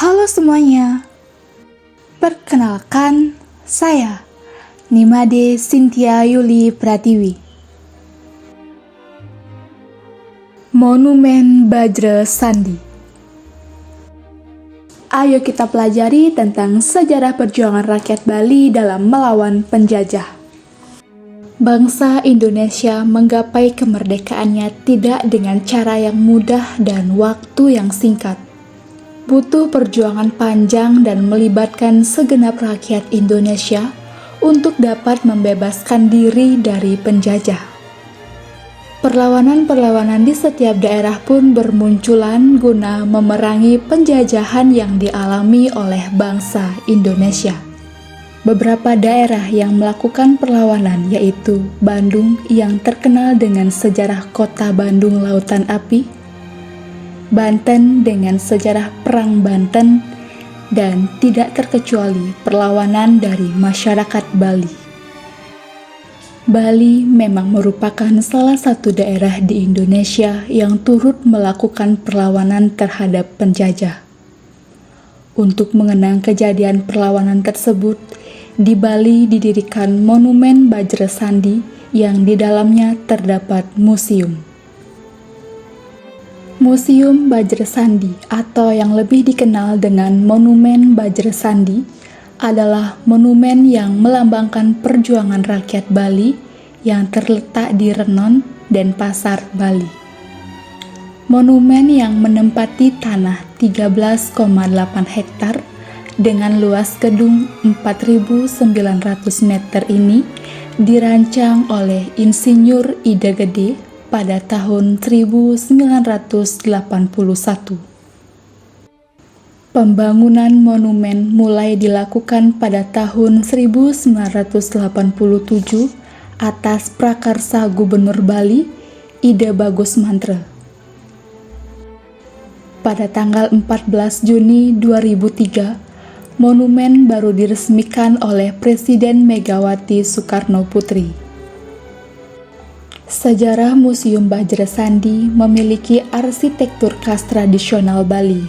Halo semuanya, perkenalkan saya Nimade Cynthia Yuli Pratiwi. Monumen Bajra Sandi. Ayo kita pelajari tentang sejarah perjuangan rakyat Bali dalam melawan penjajah. Bangsa Indonesia menggapai kemerdekaannya tidak dengan cara yang mudah dan waktu yang singkat. Butuh perjuangan panjang dan melibatkan segenap rakyat Indonesia untuk dapat membebaskan diri dari penjajah. Perlawanan-perlawanan di setiap daerah pun bermunculan guna memerangi penjajahan yang dialami oleh bangsa Indonesia. Beberapa daerah yang melakukan perlawanan yaitu Bandung yang terkenal dengan sejarah kota Bandung Lautan Api, Banten dengan sejarah Perang Banten, dan tidak terkecuali perlawanan dari masyarakat Bali. Bali memang merupakan salah satu daerah di Indonesia yang turut melakukan perlawanan terhadap penjajah. Untuk mengenang kejadian perlawanan tersebut, di Bali didirikan Monumen Bajra Sandi yang di dalamnya terdapat museum. Museum Bajra Sandi atau yang lebih dikenal dengan Monumen Bajra Sandi adalah monumen yang melambangkan perjuangan rakyat Bali yang terletak di Renon dan Pasar Bali. Monumen yang menempati tanah 13,8 hektar dengan luas gedung 4.900 meter ini dirancang oleh Insinyur Ida Gede pada tahun 1981. Pembangunan monumen mulai dilakukan pada tahun 1987 atas prakarsa Gubernur Bali, Ida Bagus Mantra. Pada tanggal 14 Juni 2003, monumen baru diresmikan oleh Presiden Megawati Soekarno Putri. Sejarah Museum Bajra Sandi memiliki arsitektur khas tradisional Bali.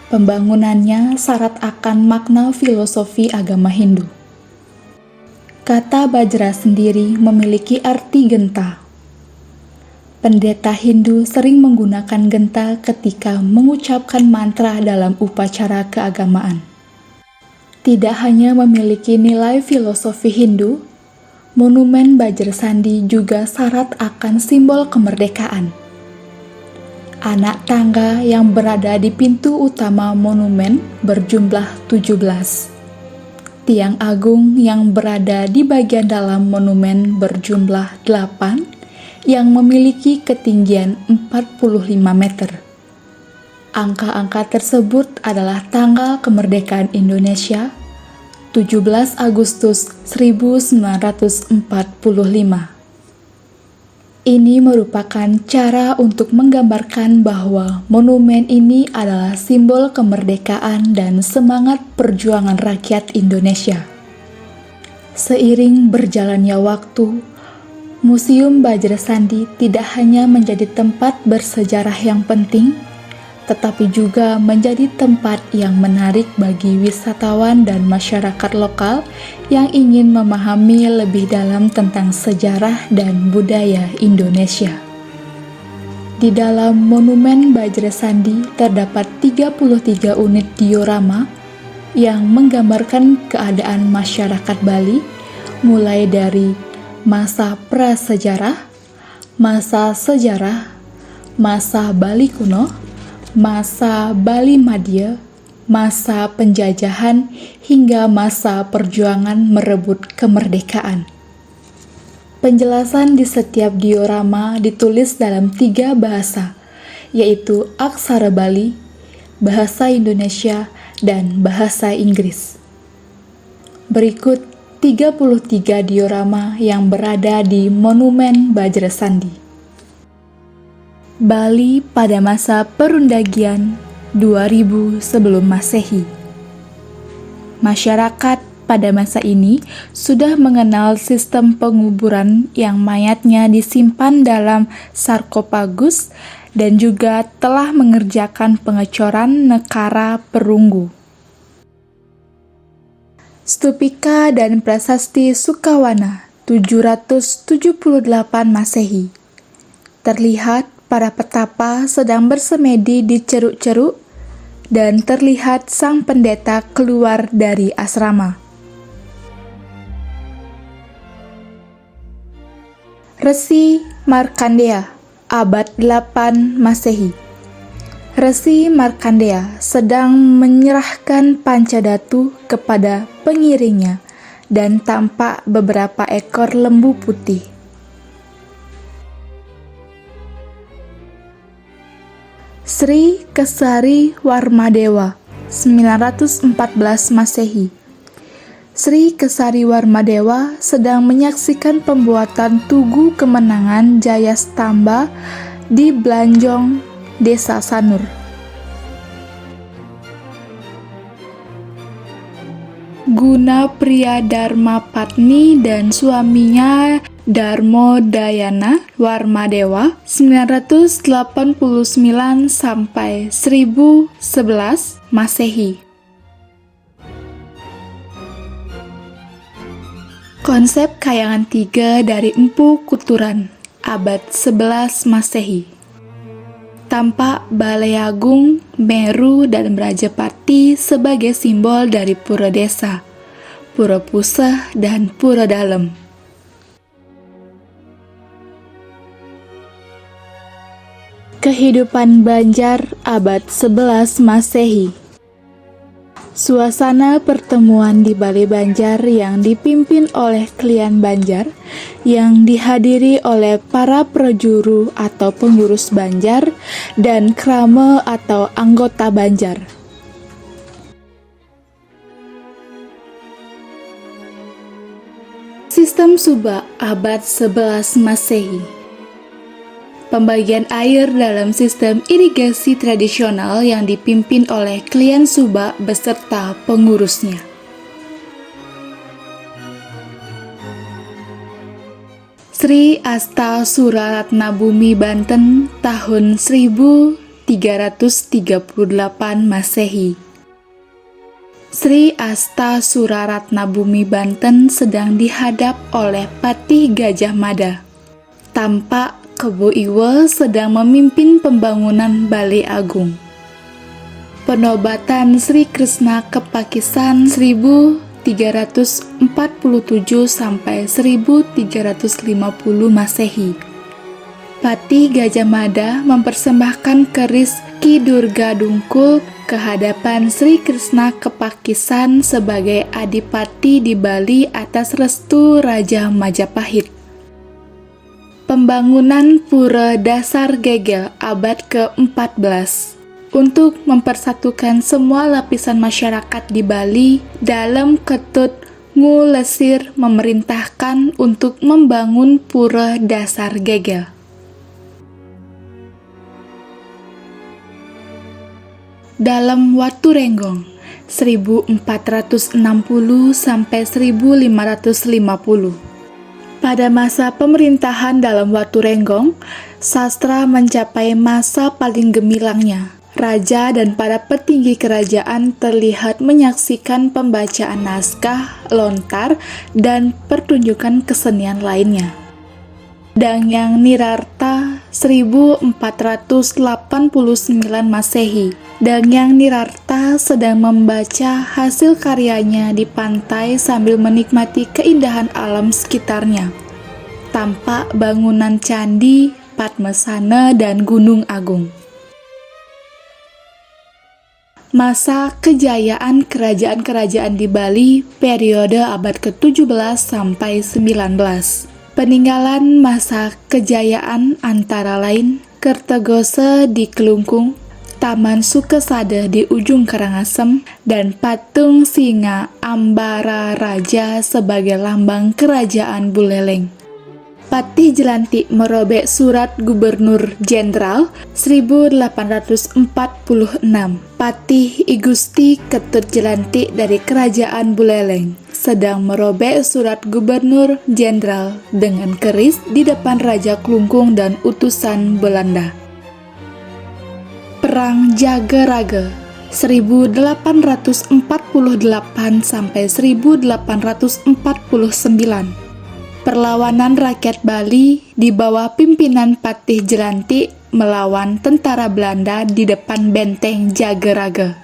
Pembangunannya syarat akan makna filosofi agama Hindu. Kata Bajra sendiri memiliki arti genta. Pendeta Hindu sering menggunakan genta ketika mengucapkan mantra dalam upacara keagamaan. Tidak hanya memiliki nilai filosofi Hindu, Monumen Bajra Sandi juga syarat akan simbol kemerdekaan. Anak tangga yang berada di pintu utama monumen berjumlah 17. Tiang agung yang berada di bagian dalam monumen berjumlah 8 yang memiliki ketinggian 45 meter. Angka-angka tersebut adalah tanggal kemerdekaan Indonesia 17 Agustus 1945. Ini merupakan cara untuk menggambarkan bahwa monumen ini adalah simbol kemerdekaan dan semangat perjuangan rakyat Indonesia. Seiring berjalannya waktu, Museum Bajra Sandi tidak hanya menjadi tempat bersejarah yang penting, tetapi juga menjadi tempat yang menarik bagi wisatawan dan masyarakat lokal yang ingin memahami lebih dalam tentang sejarah dan budaya Indonesia. Di dalam Monumen Bajra Sandi terdapat 33 unit diorama yang menggambarkan keadaan masyarakat Bali mulai dari masa prasejarah, masa sejarah, masa Bali kuno, masa Bali Madya, masa penjajahan, hingga masa perjuangan merebut kemerdekaan. Penjelasan di setiap diorama ditulis dalam 3 bahasa, yaitu aksara Bali, bahasa Indonesia, dan bahasa Inggris. Berikut 33 diorama yang berada di Monumen Bajra Sandi. Bali pada masa perundagian 2000 sebelum Masehi. Masyarakat pada masa ini sudah mengenal sistem penguburan yang mayatnya disimpan dalam sarkofagus dan juga telah mengerjakan pengecoran Nekara Perunggu. Stupika dan Prasasti Sukawana 778 Masehi. Terlihat para petapa sedang bersemedi di ceruk-ceruk dan terlihat sang pendeta keluar dari asrama. Resi Markandeya, abad 8 Masehi. Resi Markandeya sedang menyerahkan Pancadatu kepada pengiringnya dan tampak beberapa ekor lembu putih. Sri Kesari Warmadewa 914 Masehi. Sri Kesari Warmadewa sedang menyaksikan pembuatan Tugu Kemenangan Jayastamba di Blanjong, Desa Sanur. Guna Priya Dharma Patni dan suaminya Darmo Dayana Warmadewa 989 sampai 1011 Masehi. Konsep Kayangan 3 dari Empu Kuturan, abad 11 Masehi. Tampak Balai Agung, Meru, dan Brajapati sebagai simbol dari Pura Desa, Pura Puseh, dan Pura Dalem. Kehidupan Banjar, abad 11 Masehi. Suasana pertemuan di Balai Banjar yang dipimpin oleh Klian Banjar, yang dihadiri oleh para prajuru atau pengurus Banjar dan krama atau anggota Banjar. Sistem Subak, abad 11 Masehi. Pembagian air dalam sistem irigasi tradisional yang dipimpin oleh Klian Subak beserta pengurusnya. Sri Asta Suraratna Bumi Banten tahun 1338 Masehi. Sri Asta Suraratna Bumi Banten sedang dihadap oleh Patih Gajah Mada. Tampak Kebo Iwa sedang memimpin pembangunan Balai Agung. Penobatan Sri Krishna ke Pakisan 1347 sampai 1350 Masehi. Patih Gajah Mada mempersembahkan keris Ki Durga Dungkul ke hadapan Sri Krishna ke Pakisan sebagai adipati di Bali atas restu Raja Majapahit. Pembangunan Pura Dasar Gegel abad ke-14 untuk mempersatukan semua lapisan masyarakat di Bali dalam Ketut Ngulesir memerintahkan untuk membangun Pura Dasar Gegel. Dalam Waturenggong 1460 sampai 1550. Pada masa pemerintahan dalam Waturenggong, sastra mencapai masa paling gemilangnya. Raja dan para petinggi kerajaan terlihat menyaksikan pembacaan naskah, lontar, dan pertunjukan kesenian lainnya. Dangyang Nirarta 1489 Masehi. Dangyang Nirarta sedang membaca hasil karyanya di pantai sambil menikmati keindahan alam sekitarnya. Tampak bangunan candi, Padmasana, dan Gunung Agung. Masa kejayaan kerajaan-kerajaan di Bali periode abad ke-17 sampai 19. Peninggalan masa kejayaan antara lain Kertagasa di Kelungkung, Taman Sukesada di ujung Karangasem, dan patung singa Ambara Raja sebagai lambang kerajaan Buleleng. Patih Jelantik merobek surat Gubernur Jenderal 1846. Patih I Gusti Ketut Jelantik dari Kerajaan Buleleng sedang merobek surat Gubernur Jenderal dengan keris di depan Raja Klungkung dan utusan Belanda. Perang Jaga-Raga 1848-1849. Perlawanan rakyat Bali di bawah pimpinan Patih Jelantik melawan tentara Belanda di depan benteng Jaga-Raga.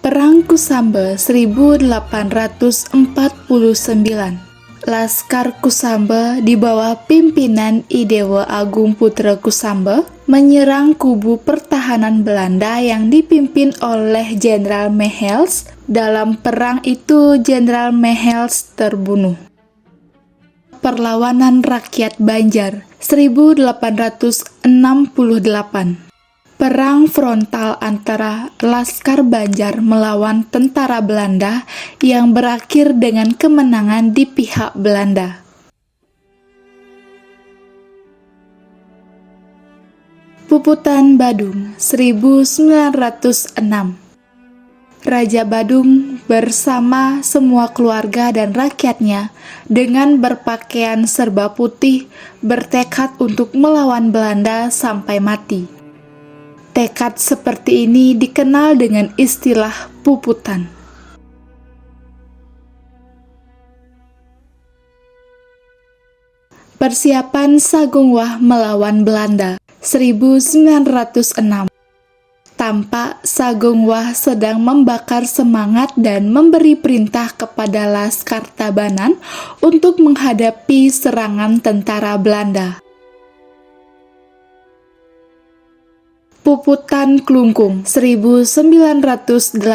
Perang Kusamba 1849. Laskar Kusamba di bawah pimpinan Idewa Agung Putra Kusamba menyerang kubu pertahanan Belanda yang dipimpin oleh Jenderal Mehels. Dalam perang itu, Jenderal Mehels terbunuh. Perlawanan Rakyat Banjar 1868. Perang frontal antara Laskar Banjar melawan tentara Belanda yang berakhir dengan kemenangan di pihak Belanda. Puputan Badung 1906. Raja Badung bersama semua keluarga dan rakyatnya dengan berpakaian serba putih bertekad untuk melawan Belanda sampai mati. Tekad seperti ini dikenal dengan istilah puputan. Persiapan Sagungwah melawan Belanda 1906. Tampak Sagungwah sedang membakar semangat dan memberi perintah kepada Laskar Tabanan untuk menghadapi serangan tentara Belanda. Puputan Klungkung 1908.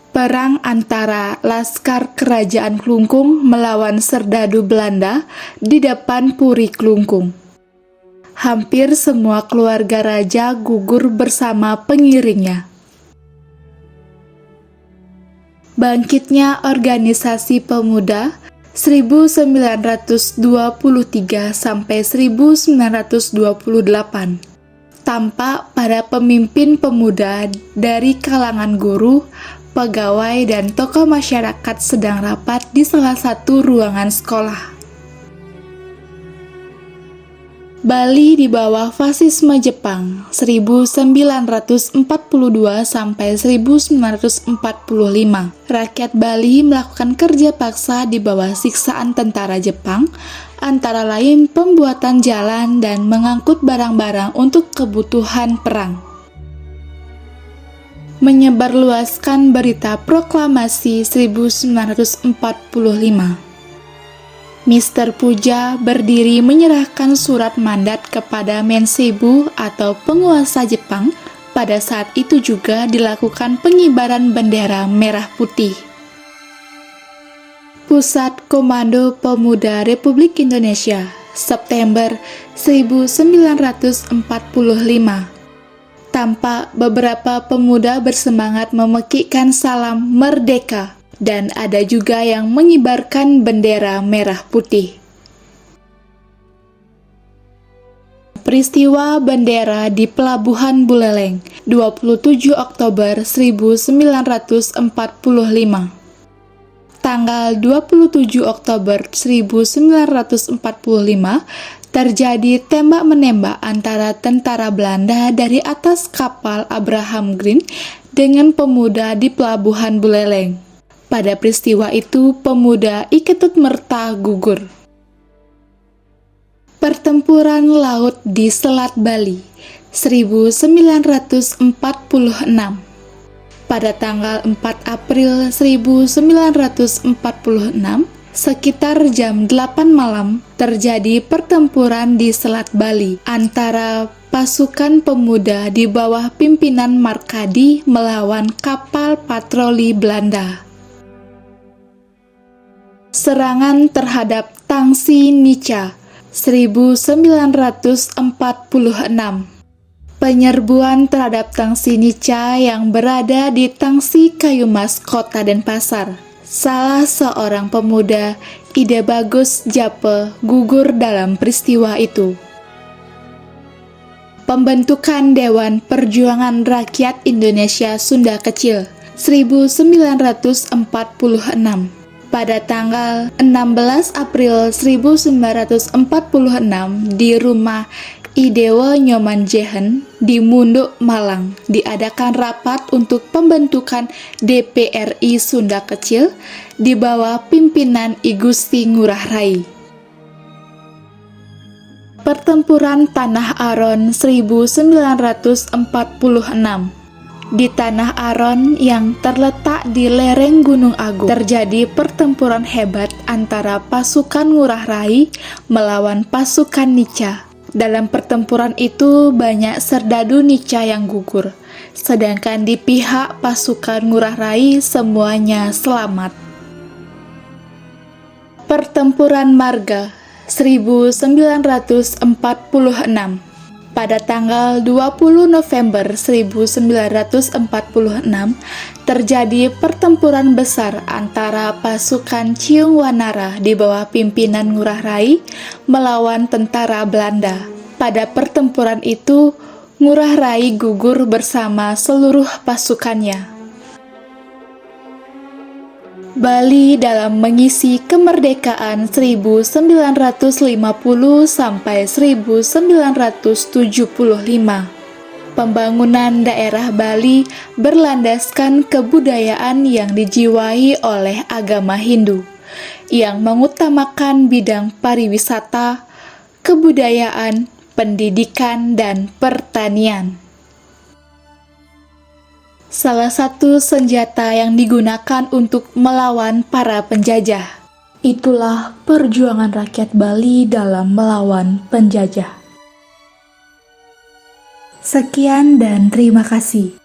Perang antara Laskar Kerajaan Klungkung melawan serdadu Belanda di depan Puri Klungkung. Hampir semua keluarga raja gugur bersama pengiringnya. Bangkitnya organisasi pemuda 1923 sampai 1928. Tampak para pemimpin pemuda dari kalangan guru, pegawai, dan tokoh masyarakat sedang rapat di salah satu ruangan sekolah. Bali di bawah fasisme Jepang 1942 sampai 1945. Rakyat Bali melakukan kerja paksa di bawah siksaan tentara Jepang, antara lain pembuatan jalan dan mengangkut barang-barang untuk kebutuhan perang. Menyebarluaskan berita proklamasi 1945. Mr. Puja berdiri menyerahkan surat mandat kepada Mensebu atau penguasa Jepang. Pada saat itu juga dilakukan pengibaran bendera merah putih. Pusat Komando Pemuda Republik Indonesia, September 1945. Tampak beberapa pemuda bersemangat memekikkan salam merdeka, dan ada juga yang mengibarkan bendera merah putih. Peristiwa bendera di Pelabuhan Buleleng, 27 Oktober 1945. Tanggal 27 Oktober 1945 terjadi tembak-menembak antara tentara Belanda dari atas kapal Abraham Green dengan pemuda di Pelabuhan Buleleng. Pada peristiwa itu, pemuda Iketut Merta gugur. Pertempuran laut di Selat Bali 1946. Pada tanggal 4 April 1946, sekitar jam 8 malam, terjadi pertempuran di Selat Bali antara pasukan pemuda di bawah pimpinan Markadi melawan kapal patroli Belanda. Serangan terhadap Tangsi Nica 1946. Penyerbuan terhadap Tangsi Nica yang berada di Tangsi Kayumas, Kota Denpasar. Salah seorang pemuda, Ide Bagus Jape, gugur dalam peristiwa itu. Pembentukan Dewan Perjuangan Rakyat Indonesia Sunda Kecil 1946. Pada tanggal 16 April 1946 di rumah Idewa Nyoman Jehen di Munduk, Malang, diadakan rapat untuk pembentukan DPRI Sunda Kecil di bawah pimpinan I Gusti Ngurah Rai. Pertempuran Tanah Aron 1946. Di Tanah Aron yang terletak di lereng Gunung Agung, terjadi pertempuran hebat antara pasukan Ngurah Rai melawan pasukan Nica. Dalam pertempuran itu banyak serdadu Nica yang gugur, sedangkan di pihak pasukan Ngurah Rai semuanya selamat. Pertempuran Marga 1946. Pada tanggal 20 November 1946 terjadi pertempuran besar antara pasukan Ciung Wanara di bawah pimpinan Ngurah Rai melawan tentara Belanda. Pada pertempuran itu, Ngurah Rai gugur bersama seluruh pasukannya. Bali dalam mengisi kemerdekaan 1950 sampai 1975. Pembangunan daerah Bali berlandaskan kebudayaan yang dijiwai oleh agama Hindu, yang mengutamakan bidang pariwisata, kebudayaan, pendidikan, dan pertanian. Salah satu senjata yang digunakan untuk melawan para penjajah. Itulah perjuangan rakyat Bali dalam melawan penjajah. Sekian dan terima kasih.